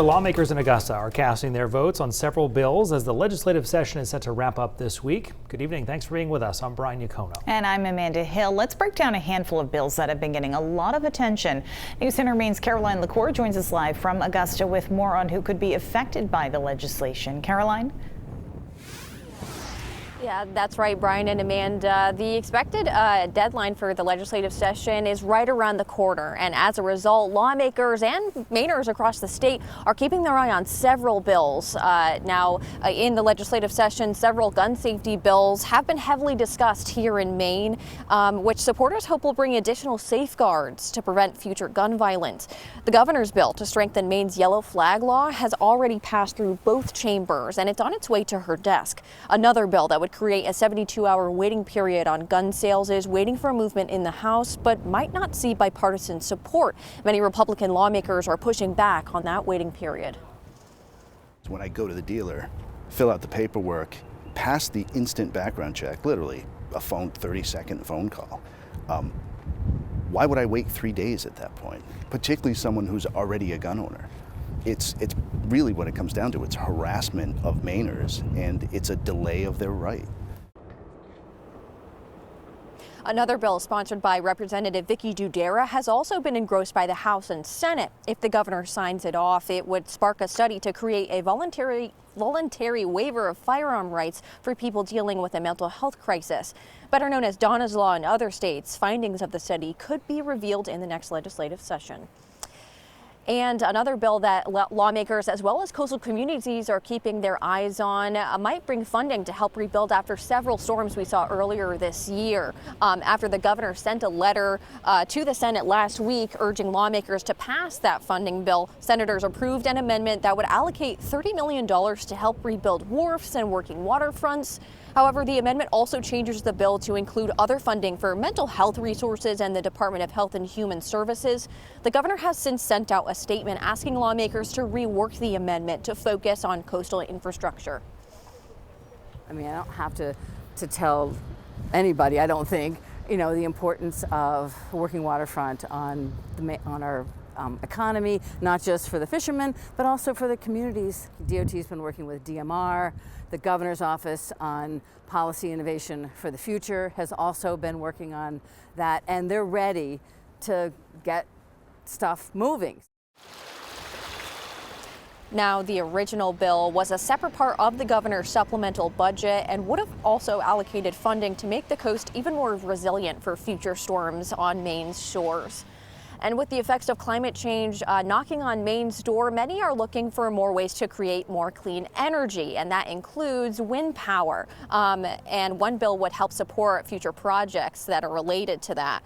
Lawmakers in Augusta are casting their votes on several bills as the legislative session is set to wrap up this week. Good evening. Thanks for being with us. I'm Brian Yacono. And I'm Amanda Hill. Let's break down a handful of bills that have been getting a lot of attention. News Center Maine's Caroline LaCour joins us live from Augusta with more on who could be affected by the legislation. Caroline? Yeah, that's right, Brian and Amanda. The expected deadline for the legislative session is right around the corner. And as a result, lawmakers and Mainers across the state are keeping their eye on several bills. In the legislative session, several gun safety bills have been heavily discussed here in Maine, which supporters hope will bring additional safeguards to prevent future gun violence. The governor's bill to strengthen Maine's yellow flag law has already passed through both chambers, and it's on its way to her desk. Another bill that would create a 72-hour waiting period on gun sales is waiting for a movement in the House, but might not see bipartisan support. Many Republican lawmakers are pushing back on that waiting period. When I go to the dealer, fill out the paperwork, pass the instant background check, literally a 30-second phone call. Why would I wait 3 days at that point? Particularly someone who's already a gun owner. It's really what it comes down to. It's harassment of Mainers, and it's a delay of their right. Another bill sponsored by Representative Vicky Dudera has also been engrossed by the House and Senate. If the governor signs it off, it would spark a study to create a voluntary waiver of firearm rights for people dealing with a mental health crisis. Better known as Donna's Law in other states, findings of the study could be revealed in the next legislative session. And another bill that lawmakers as well as coastal communities are keeping their eyes on might bring funding to help rebuild after several storms we saw earlier this year. After the governor sent a letter to the Senate last week urging lawmakers to pass that funding bill, senators approved an amendment that would allocate $30 million to help rebuild wharfs and working waterfronts. However, the amendment also changes the bill to include other funding for mental health resources and the Department of Health and Human Services. The governor has since sent out a statement asking lawmakers to rework the amendment to focus on coastal infrastructure. I mean, I don't have to tell anybody, I don't think, the importance of working waterfront on our economy, not just for the fishermen, but also for the communities. DOT's been working with DMR. The governor's office on policy innovation for the future has also been working on that, and they're ready to get stuff moving. Now, the original bill was a separate part of the governor's supplemental budget and would have also allocated funding to make the coast even more resilient for future storms on Maine's shores. And with the effects of climate change knocking on Maine's door, many are looking for more ways to create more clean energy, and that includes wind power. And one bill would help support future projects that are related to that.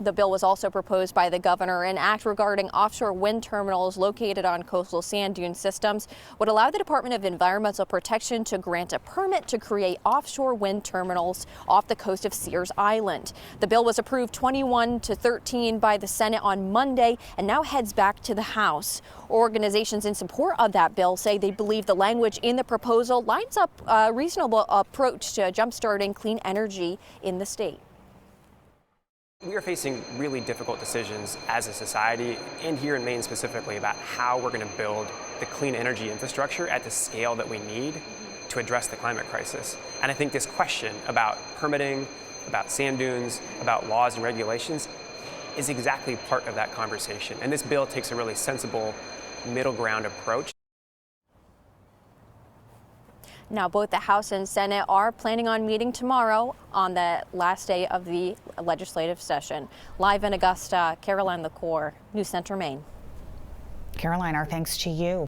The bill was also proposed by the governor. An act regarding offshore wind terminals located on coastal sand dune systems would allow the Department of Environmental Protection to grant a permit to create offshore wind terminals off the coast of Sears Island. The bill was approved 21-13 by the Senate on Monday and now heads back to the House. Organizations in support of that bill say they believe the language in the proposal lines up a reasonable approach to jumpstarting clean energy in the state. We are facing really difficult decisions as a society, and here in Maine specifically, about how we're going to build the clean energy infrastructure at the scale that we need to address the climate crisis. And I think this question about permitting, about sand dunes, about laws and regulations is exactly part of that conversation. And this bill takes a really sensible middle ground approach. Now, both the House and Senate are planning on meeting tomorrow on the last day of the legislative session. Live in Augusta, Caroline LaCour, News Center, Maine. Caroline, our thanks to you.